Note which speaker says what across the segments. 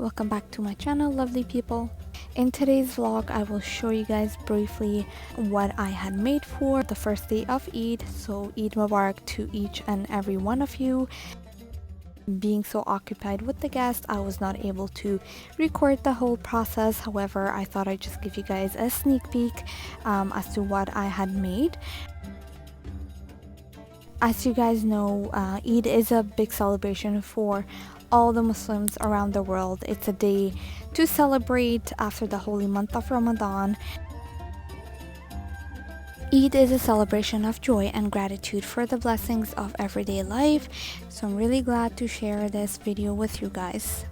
Speaker 1: welcome back to my channel, lovely people. In today's vlog I will show you guys briefly what I had made for the first day of Eid. So Eid Mubarak to each and every one of you. Being so occupied with the guests, I was not able to record the whole process. However, I thought I'd just give you guys a sneak peek as to what I had made. As you guys know, Eid is a big celebration for all the Muslims around the world. It's a day to celebrate after the holy month of Ramadan. Eid is a celebration of joy and gratitude for the blessings of everyday life. So I'm really glad to share this video with you guys.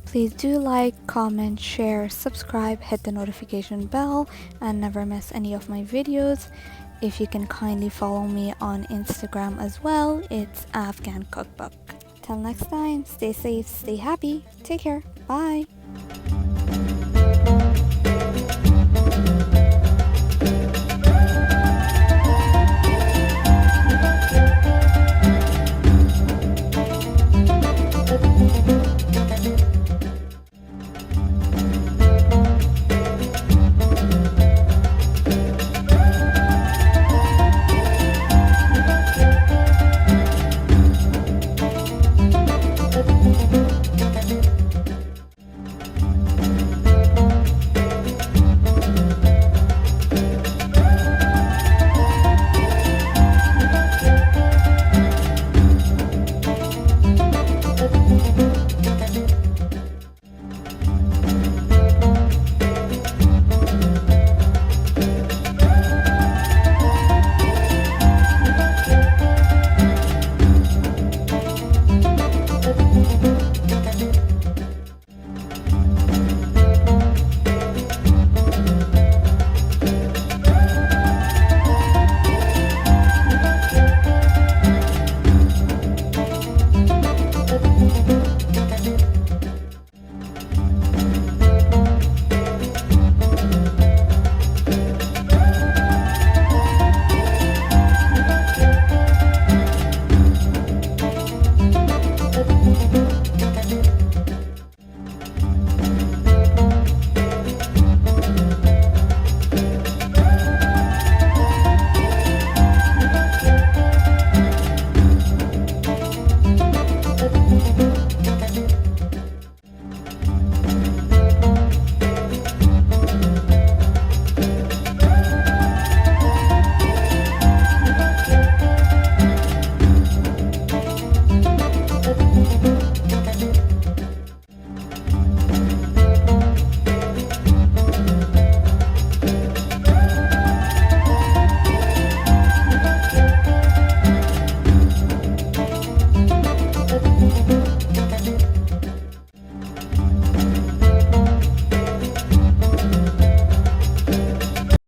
Speaker 1: Please do like, comment, share, subscribe, hit the notification bell, and never miss any of my videos. If you can kindly follow me on Instagram as well, it's Afghan Cookbook. Till next time, stay safe, stay happy, take care, bye!